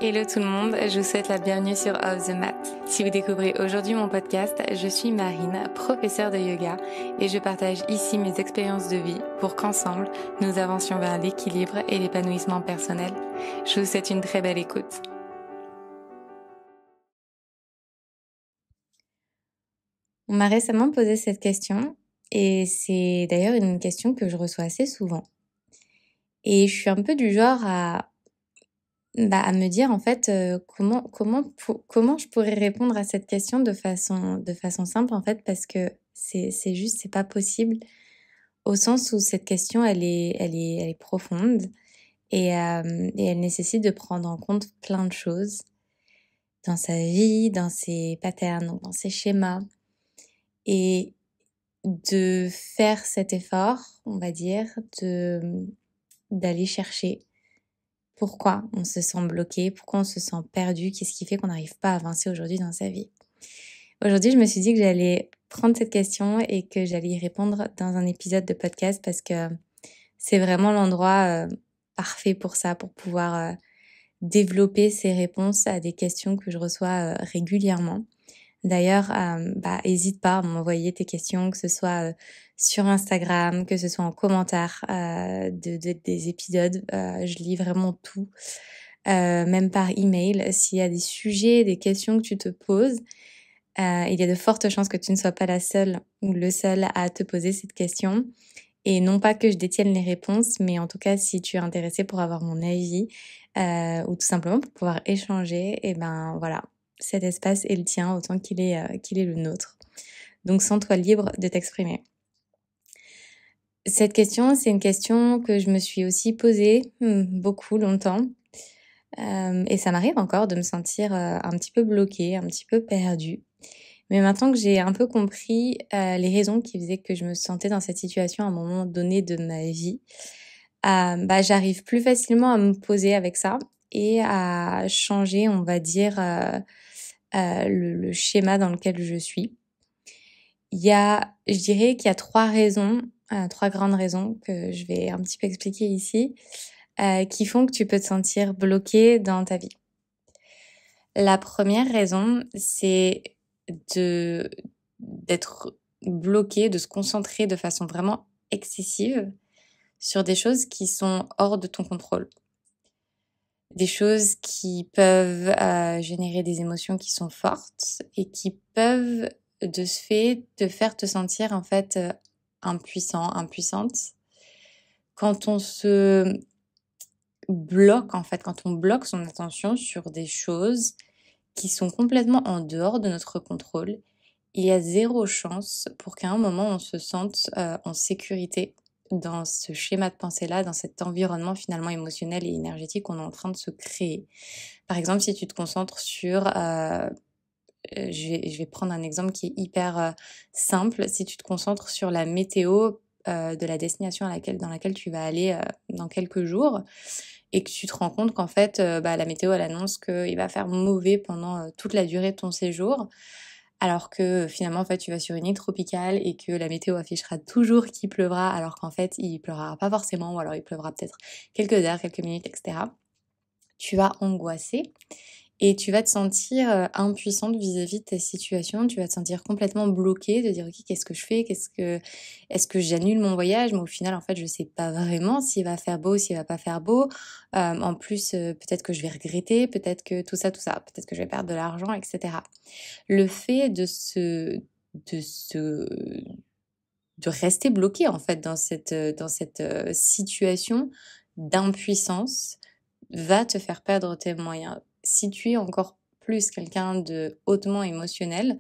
Hello tout le monde, je vous souhaite la bienvenue sur Off the Mat. Si vous découvrez aujourd'hui mon podcast, je suis Marine, professeure de yoga, et je partage ici mes expériences de vie pour qu'ensemble, nous avancions vers l'équilibre et l'épanouissement personnel. Je vous souhaite une très belle écoute. On m'a récemment posé cette question, et c'est d'ailleurs une question que je reçois assez souvent. Et je suis un peu du genre à me dire en fait comment je pourrais répondre à cette question de façon simple en fait parce que c'est pas possible au sens où cette question elle est profonde et elle nécessite de prendre en compte plein de choses dans sa vie, dans ses patterns, donc dans ses schémas et de faire cet effort, on va dire, d'aller chercher pourquoi on se sent bloqué, pourquoi on se sent perdu, qu'est-ce qui fait qu'on n'arrive pas à avancer aujourd'hui dans sa vie. Aujourd'hui, je me suis dit que j'allais prendre cette question et que j'allais y répondre dans un épisode de podcast parce que c'est vraiment l'endroit parfait pour ça, pour pouvoir développer ces réponses à des questions que je reçois régulièrement. D'ailleurs, hésite pas à m'envoyer tes questions, que ce soit sur Instagram, que ce soit en commentaire des épisodes. Je lis vraiment tout, même par email. S'il y a des sujets, des questions que tu te poses, il y a de fortes chances que tu ne sois pas la seule ou le seul à te poser cette question. Et non pas que je détienne les réponses, mais en tout cas, si tu es intéressé pour avoir mon avis ou tout simplement pour pouvoir échanger, et ben voilà, cet espace est le tien autant qu'il est le nôtre. Donc sens-toi libre de t'exprimer. Cette question, c'est une question que je me suis aussi posée beaucoup longtemps. Et ça m'arrive encore de me sentir un petit peu bloquée, un petit peu perdue. Mais maintenant que j'ai un peu compris les raisons qui faisaient que je me sentais dans cette situation à un moment donné de ma vie, j'arrive plus facilement à me poser avec ça et à changer, on va dire, le schéma dans lequel je suis. Je dirais qu'il y a trois grandes raisons que je vais un petit peu expliquer ici, qui font que tu peux te sentir bloqué dans ta vie. La première raison, c'est d'être bloqué, de se concentrer de façon vraiment excessive sur des choses qui sont hors de ton contrôle. Des choses qui peuvent générer des émotions qui sont fortes et qui peuvent de ce fait te faire te sentir en fait impuissant, impuissante. Quand on se bloque en fait, quand on bloque son attention sur des choses qui sont complètement en dehors de notre contrôle, il y a zéro chance pour qu'à un moment on se sente en sécurité dans ce schéma de pensée-là, dans cet environnement finalement émotionnel et énergétique qu'on est en train de se créer. Par exemple, si tu te concentres sur... je vais prendre un exemple qui est hyper simple. Si tu te concentres sur la météo de la destination dans laquelle tu vas aller dans quelques jours, et que tu te rends compte qu'en fait, la météo, elle annonce qu'il va faire mauvais pendant toute la durée de ton séjour, alors que finalement, en fait, tu vas sur une île tropicale et que la météo affichera toujours qu'il pleuvra, alors qu'en fait, il pleuvra pas forcément, ou alors il pleuvra peut-être quelques heures, quelques minutes, etc. Tu vas angoisser et tu vas te sentir impuissante vis-à-vis de ta situation. Tu vas te sentir complètement bloquée, de dire ok, qu'est-ce que je fais, est-ce que j'annule mon voyage, mais au final en fait je sais pas vraiment s'il va faire beau, s'il va pas faire beau. En plus peut-être que je vais regretter, peut-être que tout ça, peut-être que je vais perdre de l'argent, etc. Le fait de se de rester bloqué en fait dans cette situation d'impuissance va te faire perdre tes moyens. Si tu es encore plus quelqu'un de hautement émotionnel,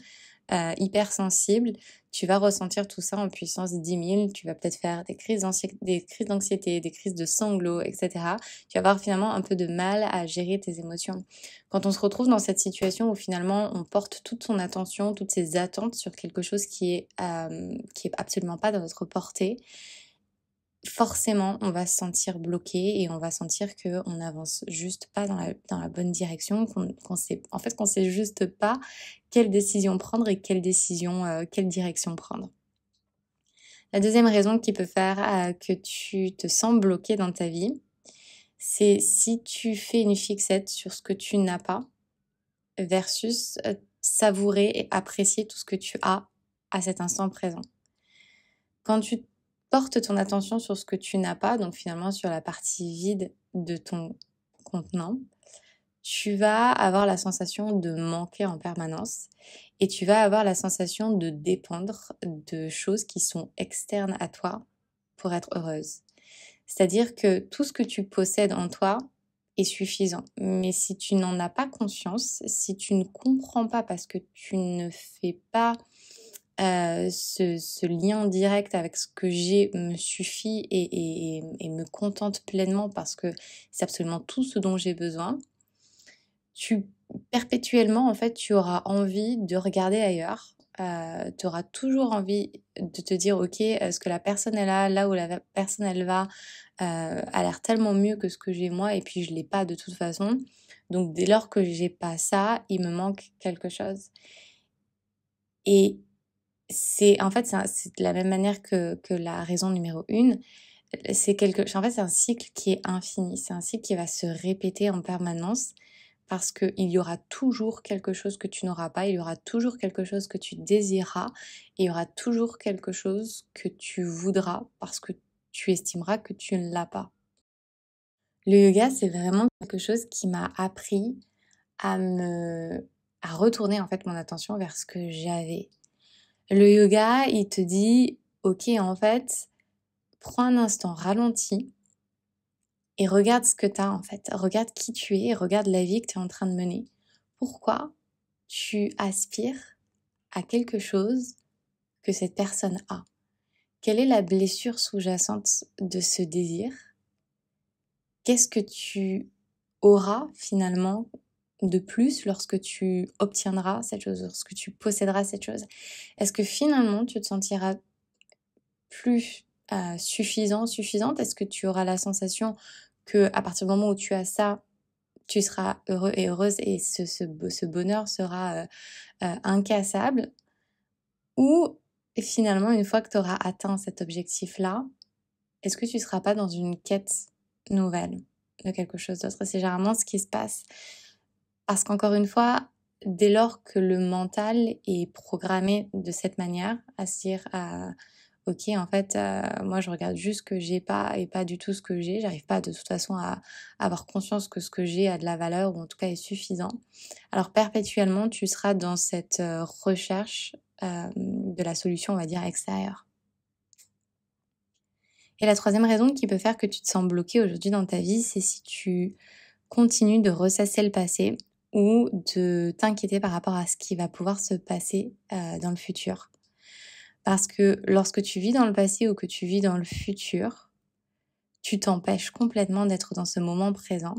hypersensible, tu vas ressentir tout ça en puissance 10 000. Tu vas peut-être faire des crises d'anxiété, des crises de sanglots, etc. Tu vas avoir finalement un peu de mal à gérer tes émotions. Quand on se retrouve dans cette situation où finalement on porte toute son attention, toutes ses attentes sur quelque chose qui est absolument pas dans notre portée, forcément, on va se sentir bloqué et on va sentir qu'on n'avance juste pas dans la bonne direction, qu'on sait juste pas quelle décision prendre et quelle direction prendre. La deuxième raison qui peut faire que tu te sens bloqué dans ta vie, C'est si tu fais une fixette sur ce que tu n'as pas versus savourer et apprécier tout ce que tu as à cet instant présent. Quand tu portes ton attention sur ce que tu n'as pas, donc finalement sur la partie vide de ton contenant, tu vas avoir la sensation de manquer en permanence et tu vas avoir la sensation de dépendre de choses qui sont externes à toi pour être heureuse. C'est-à-dire que tout ce que tu possèdes en toi est suffisant. Mais si tu n'en as pas conscience, si tu ne comprends pas parce que tu ne fais pas ce lien direct avec ce que j'ai me suffit et me contente pleinement parce que c'est absolument tout ce dont j'ai besoin, tu perpétuellement, en fait, tu auras envie de regarder ailleurs. Tu auras toujours envie de te dire: «OK, ce que la personne elle a, là où la personne elle va, a l'air tellement mieux que ce que j'ai moi et puis je l'ai pas de toute façon. Donc dès lors que j'ai pas ça, il me manque quelque chose». Et c'est en fait, c'est de la même manière que la raison numéro 1, en fait, c'est un cycle qui est infini. C'est un cycle qui va se répéter en permanence parce qu'il y aura toujours quelque chose que tu n'auras pas, il y aura toujours quelque chose que tu désireras, et il y aura toujours quelque chose que tu voudras parce que tu estimeras que tu ne l'as pas. Le yoga, c'est vraiment quelque chose qui m'a appris à me à retourner en fait mon attention vers ce que j'avais. Le yoga, il te dit: «OK, en fait, prends un instant, ralentis et regarde ce que tu as en fait. Regarde qui tu es et regarde la vie que tu es en train de mener. Pourquoi tu aspires à quelque chose que cette personne a? Quelle est la blessure sous-jacente de ce désir? Qu'est-ce que tu auras finalement de plus lorsque tu obtiendras cette chose, lorsque tu posséderas cette chose? Est-ce que finalement tu te sentiras plus suffisant, suffisante? Est-ce que tu auras la sensation que à partir du moment où tu as ça, tu seras heureux et heureuse et ce bonheur sera incassable? Ou finalement, une fois que tu auras atteint cet objectif-là, est-ce que tu ne seras pas dans une quête nouvelle de quelque chose d'autre? C'est généralement ce qui se passe. Parce qu'encore une fois, dès lors que le mental est programmé de cette manière, à se dire OK, en fait, moi je regarde juste ce que j'ai pas et pas du tout ce que j'ai. J'arrive pas de toute façon à avoir conscience que ce que j'ai a de la valeur ou en tout cas est suffisant. Alors perpétuellement, tu seras dans cette recherche de la solution, on va dire, extérieure. Et la troisième raison qui peut faire que tu te sens bloqué aujourd'hui dans ta vie, c'est si tu continues de ressasser le passé ou de t'inquiéter par rapport à ce qui va pouvoir se passer dans le futur. Parce que lorsque tu vis dans le passé ou que tu vis dans le futur, tu t'empêches complètement d'être dans ce moment présent.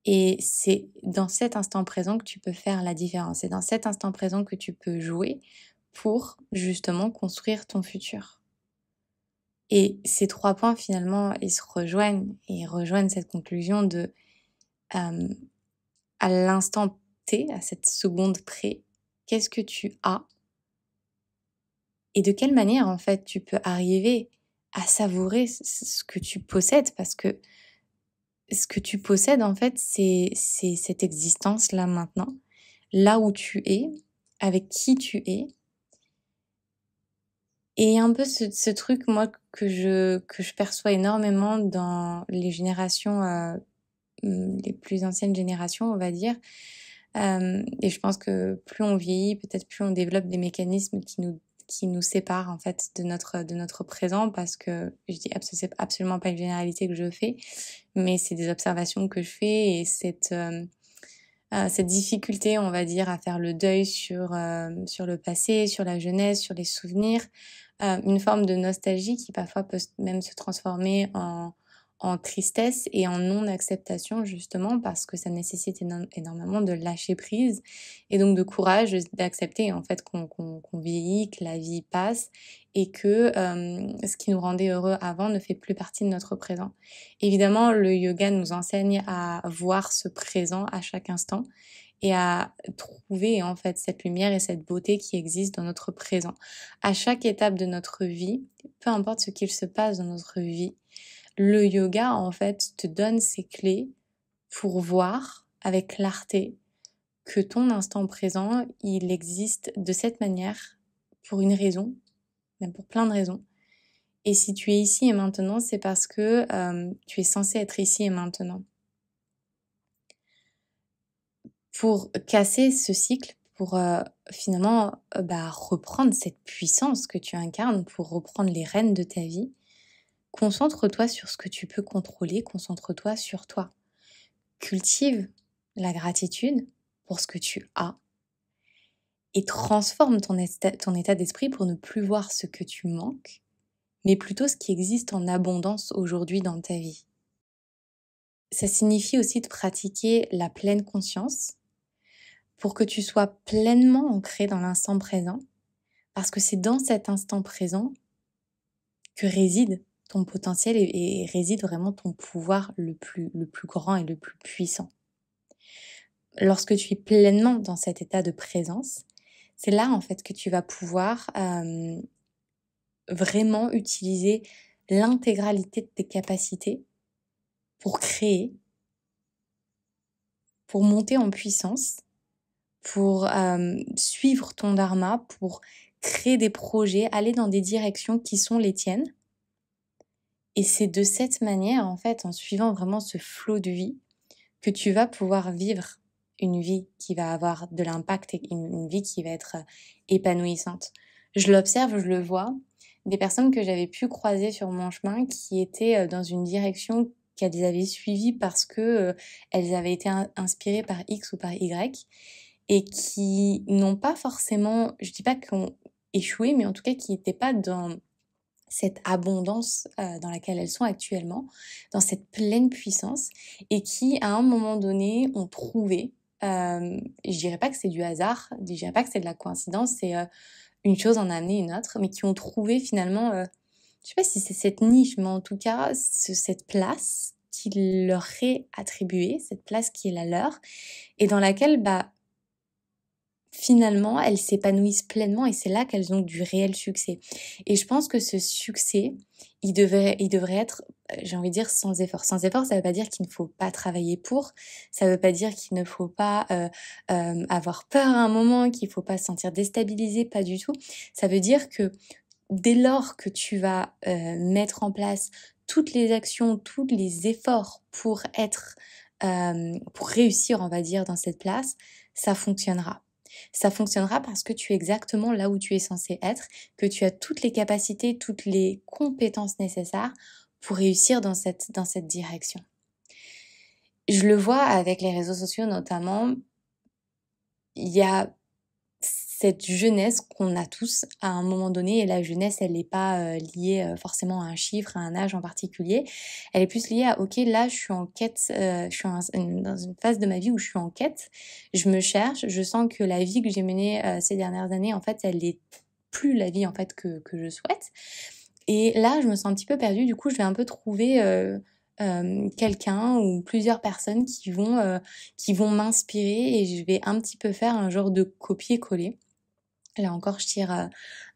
Et c'est dans cet instant présent que tu peux faire la différence. C'est dans cet instant présent que tu peux jouer pour justement construire ton futur. Et ces 3 points finalement, ils se rejoignent et rejoignent cette conclusion de, hem, à l'instant T, à cette seconde près, qu'est-ce que tu as? Et de quelle manière en fait tu peux arriver à savourer ce que tu possèdes? Parce que ce que tu possèdes en fait, c'est cette existence-là maintenant, là où tu es, avec qui tu es. Et un peu ce truc moi que je perçois énormément dans les générations, les plus anciennes générations, on va dire. Et je pense que plus on vieillit, peut-être plus on développe des mécanismes qui nous séparent en fait de notre présent, parce que je dis c'est absolument pas une généralité que je fais, mais c'est des observations que je fais, et cette difficulté, on va dire, à faire le deuil sur le passé, sur la jeunesse, sur les souvenirs, une forme de nostalgie qui parfois peut même se transformer en tristesse et en non-acceptation, justement parce que ça nécessite énormément de lâcher prise et donc de courage d'accepter en fait qu'on vieillit, que la vie passe et que ce qui nous rendait heureux avant ne fait plus partie de notre présent. Évidemment, le yoga nous enseigne à voir ce présent à chaque instant et à trouver en fait cette lumière et cette beauté qui existe dans notre présent. À chaque étape de notre vie, peu importe ce qu'il se passe dans notre vie, Le yoga, en fait, te donne ces clés pour voir avec clarté que ton instant présent, il existe de cette manière pour une raison, même pour plein de raisons. Et si tu es ici et maintenant, c'est parce que tu es censé être ici et maintenant. Pour casser ce cycle, pour finalement reprendre cette puissance que tu incarnes, pour reprendre les rênes de ta vie, concentre-toi sur ce que tu peux contrôler, concentre-toi sur toi. Cultive la gratitude pour ce que tu as et transforme ton état d'esprit pour ne plus voir ce que tu manques, mais plutôt ce qui existe en abondance aujourd'hui dans ta vie. Ça signifie aussi de pratiquer la pleine conscience pour que tu sois pleinement ancré dans l'instant présent, parce que c'est dans cet instant présent que réside ton potentiel et réside vraiment ton pouvoir le plus grand et le plus puissant. Lorsque tu es pleinement dans cet état de présence, c'est là en fait que tu vas pouvoir vraiment utiliser l'intégralité de tes capacités pour créer, pour monter en puissance, pour suivre ton dharma, pour créer des projets, aller dans des directions qui sont les tiennes. Et c'est de cette manière, en fait, en suivant vraiment ce flot de vie, que tu vas pouvoir vivre une vie qui va avoir de l'impact et une vie qui va être épanouissante. Je l'observe, je le vois, des personnes que j'avais pu croiser sur mon chemin qui étaient dans une direction qu'elles avaient suivie parce que elles avaient été inspirées par X ou par Y et qui n'ont pas forcément, je dis pas qu'ont échoué, mais en tout cas qui n'étaient pas dans cette abondance dans laquelle elles sont actuellement, dans cette pleine puissance, et qui, à un moment donné, ont trouvé, je dirais pas que c'est du hasard, je dirais pas que c'est de la coïncidence, c'est une chose en a amené une autre, mais qui ont trouvé finalement, je sais pas si c'est cette niche, mais en tout cas, cette place qui leur est attribuée, cette place qui est la leur, et dans laquelle, finalement, elles s'épanouissent pleinement et c'est là qu'elles ont du réel succès. Et je pense que ce succès, il devrait être, j'ai envie de dire, sans effort. Sans effort, ça veut pas dire qu'il ne faut pas travailler pour, ça veut pas dire qu'il ne faut pas avoir peur à un moment, qu'il faut pas se sentir déstabilisé, pas du tout. Ça veut dire que dès lors que tu vas mettre en place toutes les actions, tous les efforts pour pour réussir, on va dire, dans cette place, ça fonctionnera. Ça fonctionnera parce que tu es exactement là où tu es censé être, que tu as toutes les capacités, toutes les compétences nécessaires pour réussir dans cette direction. Je le vois avec les réseaux sociaux notamment, il y a cette jeunesse qu'on a tous à un moment donné, et la jeunesse, elle n'est pas liée forcément à un chiffre, à un âge en particulier. Elle est plus liée à, ok, là, je suis en quête, je suis dans une phase de ma vie où je suis en quête, je me cherche, je sens que la vie que j'ai menée ces dernières années, en fait, elle n'est plus la vie en fait que je souhaite. Et là, je me sens un petit peu perdue, du coup, je vais un peu trouver quelqu'un ou plusieurs personnes qui vont m'inspirer et je vais un petit peu faire un genre de copier-coller. Là encore, je tire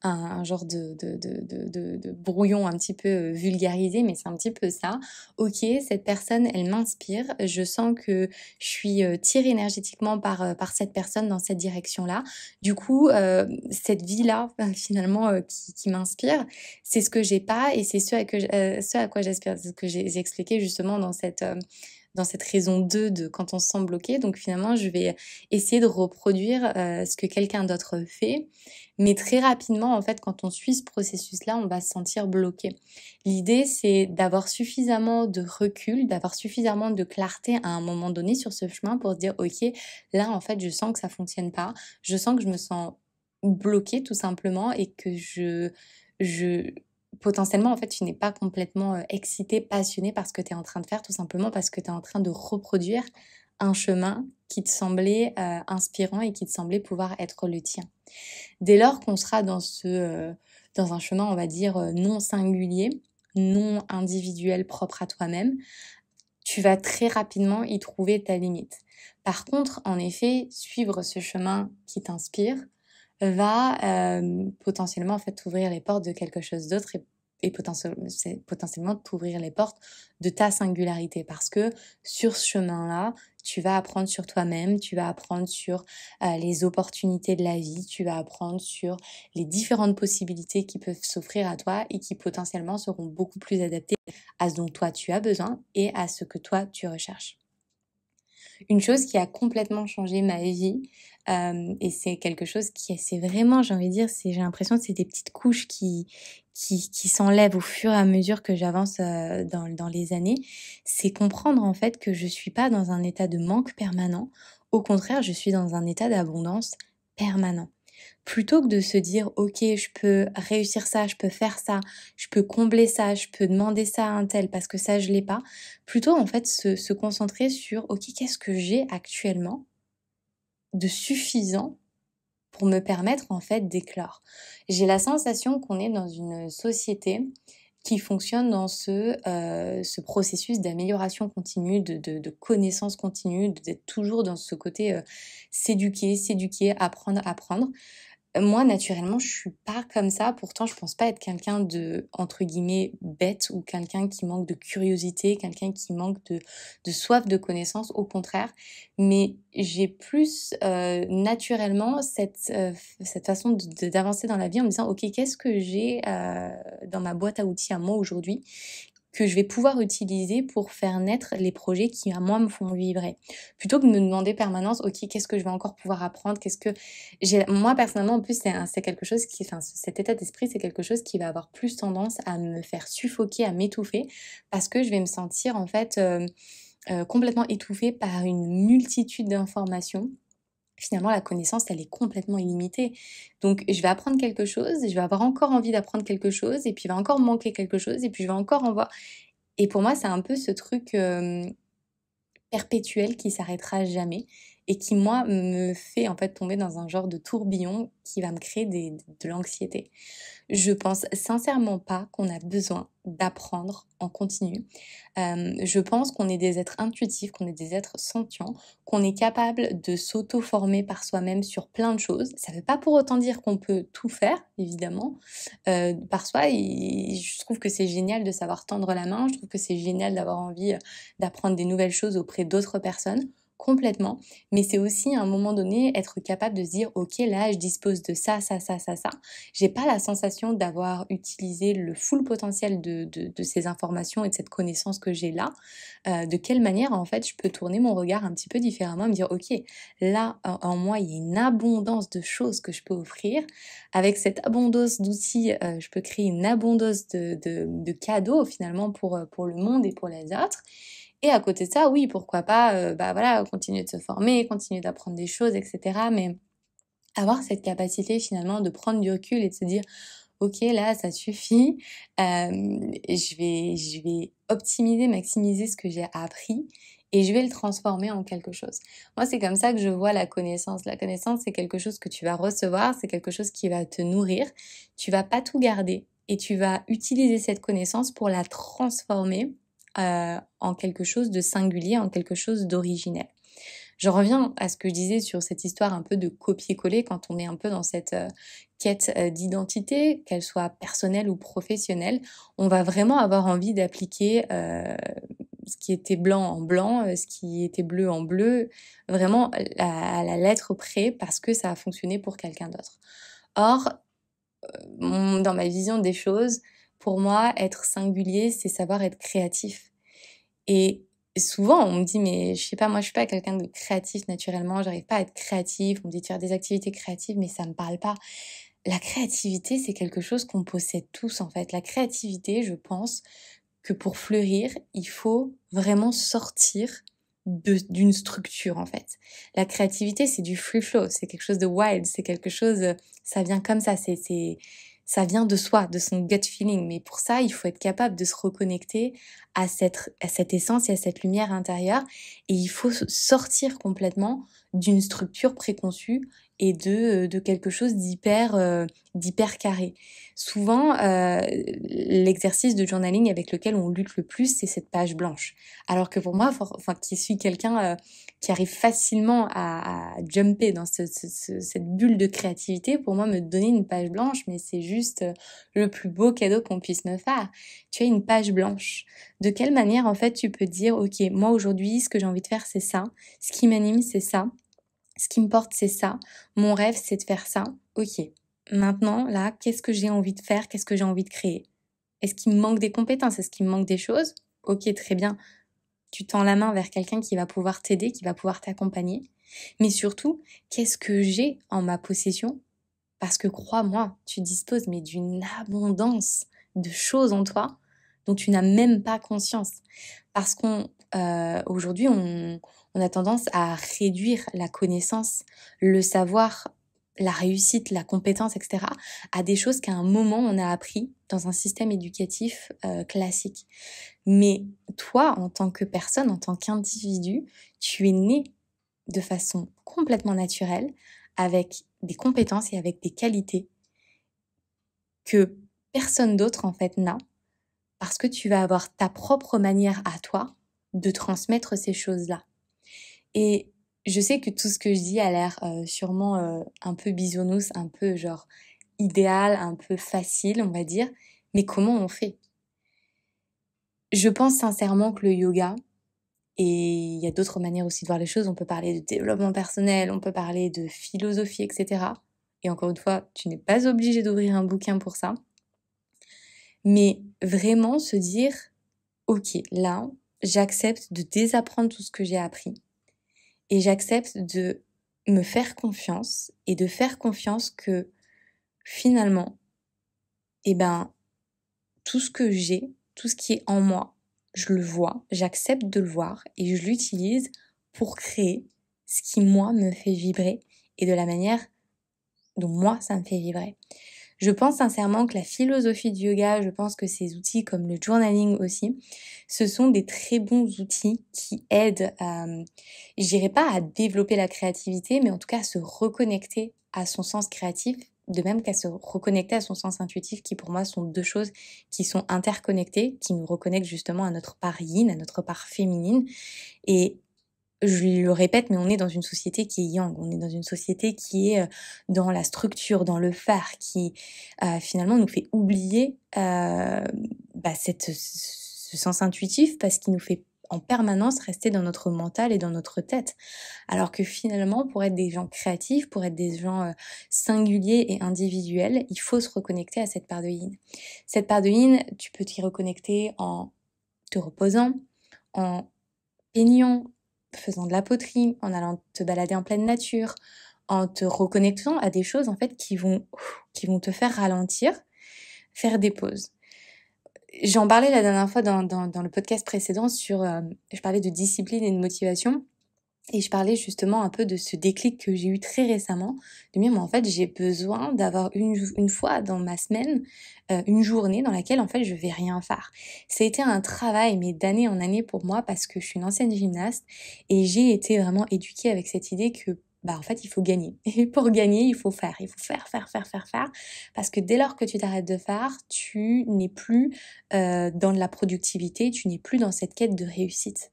un genre de brouillon un petit peu vulgarisé, mais c'est un petit peu ça. Ok, cette personne, elle m'inspire. Je sens que je suis tirée énergétiquement par cette personne dans cette direction-là. Du coup, cette vie-là, finalement, qui m'inspire, c'est ce que j'ai pas et c'est ce à quoi j'aspire. C'est ce que j'ai expliqué justement dans cette raison 2 de quand on se sent bloqué. Donc finalement, je vais essayer de reproduire ce que quelqu'un d'autre fait. Mais très rapidement, en fait, quand on suit ce processus-là, on va se sentir bloqué. L'idée, c'est d'avoir suffisamment de recul, d'avoir suffisamment de clarté à un moment donné sur ce chemin pour se dire, OK, là, en fait, je sens que ça fonctionne pas. Je sens que je me sens bloquée, tout simplement, et que potentiellement, en fait, tu n'es pas complètement excité, passionné par ce que tu es en train de faire, tout simplement parce que tu es en train de reproduire un chemin qui te semblait inspirant et qui te semblait pouvoir être le tien. Dès lors qu'on sera dans un chemin, on va dire, non singulier, non individuel, propre à toi-même, tu vas très rapidement y trouver ta limite. Par contre, en effet, suivre ce chemin qui t'inspire va potentiellement en fait t'ouvrir les portes de quelque chose d'autre c'est potentiellement t'ouvrir les portes de ta singularité. Parce que sur ce chemin-là, tu vas apprendre sur toi-même, tu vas apprendre sur les opportunités de la vie, tu vas apprendre sur les différentes possibilités qui peuvent s'offrir à toi et qui potentiellement seront beaucoup plus adaptées à ce dont toi tu as besoin et à ce que toi tu recherches. Une chose qui a complètement changé ma vie, et c'est quelque chose c'est vraiment, j'ai envie de dire, j'ai l'impression que c'est des petites couches qui s'enlèvent au fur et à mesure que j'avance, dans les années. C'est comprendre, en fait, que je suis pas dans un état de manque permanent. Au contraire, je suis dans un état d'abondance permanent. Plutôt que de se dire: «OK, je peux réussir ça, je peux faire ça, je peux combler ça, je peux demander ça à un tel parce que ça je l'ai pas», plutôt en fait se concentrer sur: «OK, qu'est-ce que j'ai actuellement de suffisant pour me permettre en fait d'éclore?» J'ai la sensation qu'on est dans une société qui fonctionne dans ce processus d'amélioration continue, de connaissance continue, d'être toujours dans ce côté, s'éduquer, apprendre, apprendre. Moi, naturellement, je suis pas comme ça. Pourtant, je pense pas être quelqu'un de, entre guillemets, «bête» ou quelqu'un qui manque de curiosité, quelqu'un qui manque de soif de connaissance, au contraire. Mais j'ai plus, naturellement cette façon d'avancer dans la vie en me disant: «OK, qu'est-ce que j'ai, dans ma boîte à outils à moi aujourd'hui que je vais pouvoir utiliser pour faire naître les projets qui, à moi, me font vibrer?» Plutôt que de me demander permanence: «OK, qu'est-ce que je vais encore pouvoir apprendre? Qu'est-ce que...» Moi, personnellement, en plus, c'est quelque chose cet état d'esprit, c'est quelque chose qui va avoir plus tendance à me faire suffoquer, à m'étouffer, parce que je vais me sentir, en fait, complètement étouffée par une multitude d'informations. Finalement, la connaissance, elle est complètement illimitée. Donc, je vais apprendre quelque chose, je vais avoir encore envie d'apprendre quelque chose, et puis il va encore me manquer quelque chose, et puis je vais encore en voir. Et pour moi, c'est un peu ce truc perpétuel qui s'arrêtera jamais et qui, moi, me fait en fait tomber dans un genre de tourbillon qui va me créer de l'anxiété. Je pense sincèrement pas qu'on a besoin d'apprendre en continu. Je pense qu'on est des êtres intuitifs, qu'on est des êtres sentients, qu'on est capable de s'auto-former par soi-même sur plein de choses. Ça veut pas pour autant dire qu'on peut tout faire, évidemment, par soi, et je trouve que c'est génial de savoir tendre la main. Je trouve que c'est génial d'avoir envie, d'apprendre des nouvelles choses auprès d'autres personnes, complètement. Mais c'est aussi, à un moment donné, être capable de se dire: «OK, là, je dispose de ça, ça, ça, ça, ça. J'ai pas la sensation d'avoir utilisé le full potentiel de ces informations et de cette connaissance que j'ai là. De quelle manière, en fait, je peux tourner mon regard un petit peu différemment et me dire: "OK, là, en moi, il y a une abondance de choses que je peux offrir. Avec cette abondance d'outils, je peux créer une abondance de cadeaux, finalement, pour le monde et pour les autres"». Et à côté de ça, oui, pourquoi pas, bah, voilà, continuer de se former, continuer d'apprendre des choses, et cetera. Mais avoir cette capacité finalement de prendre du recul et de se dire: «OK, là, ça suffit, je vais optimiser, maximiser ce que j'ai appris et je vais le transformer en quelque chose». Moi, c'est comme ça que je vois la connaissance. La connaissance, c'est quelque chose que tu vas recevoir, c'est quelque chose qui va te nourrir. Tu vas pas tout garder et tu vas utiliser cette connaissance pour la transformer, en quelque chose de singulier, en quelque chose d'originel. Je reviens à ce que je disais sur cette histoire un peu de copier-coller quand on est un peu dans cette, quête, d'identité, qu'elle soit personnelle ou professionnelle. On va vraiment avoir envie d'appliquer, ce qui était blanc en blanc, ce qui était bleu en bleu, vraiment à la lettre près parce que ça a fonctionné pour quelqu'un d'autre. Or, dans ma vision des choses, pour moi, être singulier, c'est savoir être créatif. Et souvent, on me dit: «Mais je sais pas, moi, je suis pas quelqu'un de créatif naturellement, j'arrive pas à être créatif». On me dit de faire des activités créatives, mais ça me parle pas. La créativité, c'est quelque chose qu'on possède tous, en fait. La créativité, je pense que pour fleurir, il faut vraiment sortir d'une structure, en fait. La créativité, c'est du free flow, c'est quelque chose de wild, c'est quelque chose, ça vient comme ça vient de soi, de son gut feeling. Mais pour ça, il faut être capable de se reconnecter à cette essence et à cette lumière intérieure. Et il faut sortir complètement d'une structure préconçue et de quelque chose d'hyper carré. Souvent, l'exercice de journaling avec lequel on lutte le plus, c'est cette page blanche. Alors que pour moi, qui suis quelqu'un qui arrive facilement à jumper dans cette bulle de créativité, pour moi, me donner une page blanche, mais c'est juste le plus beau cadeau qu'on puisse me faire. Tu as une page blanche. De quelle manière, en fait, tu peux dire, OK, moi aujourd'hui, ce que j'ai envie de faire, c'est ça. Ce qui m'anime, c'est ça. Ce qui me porte, c'est ça. Mon rêve, c'est de faire ça. OK. Maintenant, là, qu'est-ce que j'ai envie de faire? Qu'est-ce que j'ai envie de créer? Est-ce qu'il me manque des compétences? Est-ce qu'il me manque des choses? OK, très bien. Tu tends la main vers quelqu'un qui va pouvoir t'aider, qui va pouvoir t'accompagner. Mais surtout, qu'est-ce que j'ai en ma possession? Parce que crois-moi, tu disposes mais d'une abondance de choses en toi dont tu n'as même pas conscience. Parce qu'aujourd'hui, on a tendance à réduire la connaissance, le savoir, la réussite, la compétence, etc., à des choses qu'à un moment on a appris dans un système éducatif classique. Mais toi, en tant que personne, en tant qu'individu, tu es né de façon complètement naturelle, avec des compétences et avec des qualités que personne d'autre en fait n'a, parce que tu vas avoir ta propre manière à toi de transmettre ces choses-là. Et je sais que tout ce que je dis a l'air sûrement un peu bisounours, un peu genre idéal, un peu facile, on va dire, mais comment on fait? Je pense sincèrement que le yoga, et il y a d'autres manières aussi de voir les choses, on peut parler de développement personnel, on peut parler de philosophie, etc. Et encore une fois, tu n'es pas obligé d'ouvrir un bouquin pour ça. Mais vraiment se dire, ok, là, j'accepte de désapprendre tout ce que j'ai appris. Et j'accepte de me faire confiance et de faire confiance que finalement, eh ben, tout ce que j'ai, tout ce qui est en moi, je le vois, j'accepte de le voir et je l'utilise pour créer ce qui, moi, me fait vibrer et de la manière dont moi, ça me fait vibrer. Je pense sincèrement que la philosophie du yoga, je pense que ces outils comme le journaling aussi, ce sont des très bons outils qui aident je dirais pas à développer la créativité, mais en tout cas à se reconnecter à son sens créatif, de même qu'à se reconnecter à son sens intuitif, qui pour moi sont deux choses qui sont interconnectées, qui nous reconnectent justement à notre part yin, à notre part féminine. Et je le répète, mais on est dans une société qui est yang, on est dans une société qui est dans la structure, dans le faire, qui finalement nous fait oublier ce sens intuitif parce qu'il nous fait en permanence rester dans notre mental et dans notre tête. Alors que finalement, pour être des gens créatifs, pour être des gens singuliers et individuels, il faut se reconnecter à cette part de yin. Cette part de yin, tu peux t'y reconnecter en te reposant, en peignant, faisant de la poterie, en allant te balader en pleine nature, en te reconnectant à des choses en fait qui vont te faire ralentir, faire des pauses. J'en parlais la dernière fois dans le podcast précédent je parlais de discipline et de motivation. Et je parlais justement un peu de ce déclic que j'ai eu très récemment, de me dire, mais en fait, j'ai besoin d'avoir une fois dans ma semaine, une journée dans laquelle, en fait, je vais rien faire. Ça a été un travail, mais d'année en année pour moi, parce que je suis une ancienne gymnaste et j'ai été vraiment éduquée avec cette idée que, bah, en fait, il faut gagner. Et pour gagner, il faut faire. Il faut faire. Parce que dès lors que tu t'arrêtes de faire, tu n'es plus dans de la productivité, tu n'es plus dans cette quête de réussite.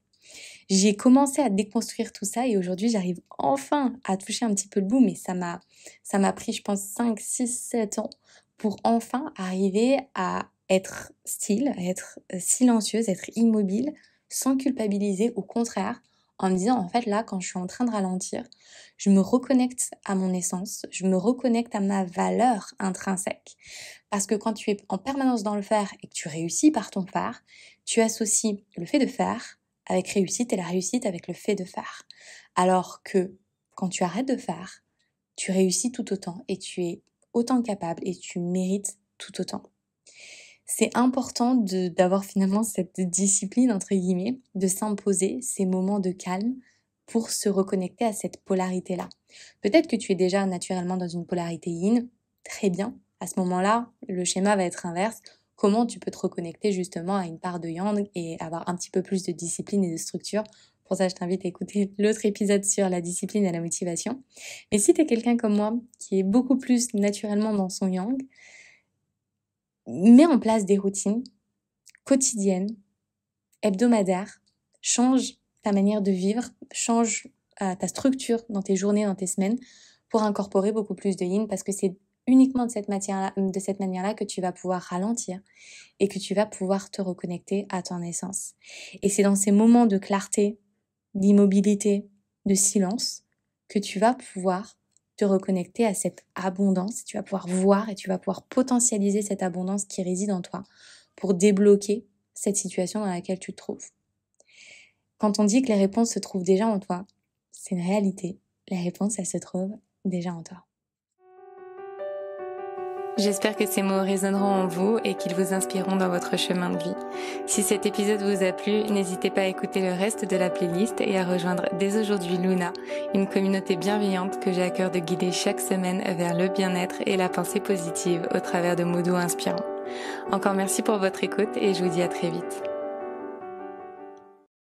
J'ai commencé à déconstruire tout ça et aujourd'hui, j'arrive enfin à toucher un petit peu le bout, mais ça m'a pris, je pense, 5, 6, 7 ans pour enfin arriver à être still, à être silencieuse, être immobile, sans culpabiliser, au contraire, en me disant, en fait, là, quand je suis en train de ralentir, je me reconnecte à mon essence, je me reconnecte à ma valeur intrinsèque. Parce que quand tu es en permanence dans le faire et que tu réussis par ton faire, tu associes le fait de faire avec réussite et la réussite avec le fait de faire. Alors que quand tu arrêtes de faire, tu réussis tout autant et tu es autant capable et tu mérites tout autant. C'est important d'avoir finalement cette discipline, entre guillemets, de s'imposer ces moments de calme pour se reconnecter à cette polarité-là. Peut-être que tu es déjà naturellement dans une polarité yin, très bien. À ce moment-là, le schéma va être inverse. comment tu peux te reconnecter justement à une part de yang et avoir un petit peu plus de discipline et de structure. Pour ça, je t'invite à écouter l'autre épisode sur la discipline et la motivation. Mais si tu es quelqu'un comme moi qui est beaucoup plus naturellement dans son yang, mets en place des routines quotidiennes, hebdomadaires, change ta manière de vivre, change ta structure dans tes journées, dans tes semaines, pour incorporer beaucoup plus de yin, parce que c'est uniquement de cette manière-là que tu vas pouvoir ralentir et que tu vas pouvoir te reconnecter à ton essence. Et c'est dans ces moments de clarté, d'immobilité, de silence, que tu vas pouvoir te reconnecter à cette abondance, tu vas pouvoir voir et tu vas pouvoir potentialiser cette abondance qui réside en toi pour débloquer cette situation dans laquelle tu te trouves. Quand on dit que les réponses se trouvent déjà en toi, c'est une réalité. Les réponses, elles se trouvent déjà en toi. J'espère que ces mots résonneront en vous et qu'ils vous inspireront dans votre chemin de vie. Si cet épisode vous a plu, n'hésitez pas à écouter le reste de la playlist et à rejoindre dès aujourd'hui Luna, une communauté bienveillante que j'ai à cœur de guider chaque semaine vers le bien-être et la pensée positive au travers de mots doux inspirants. Encore merci pour votre écoute et je vous dis à très vite.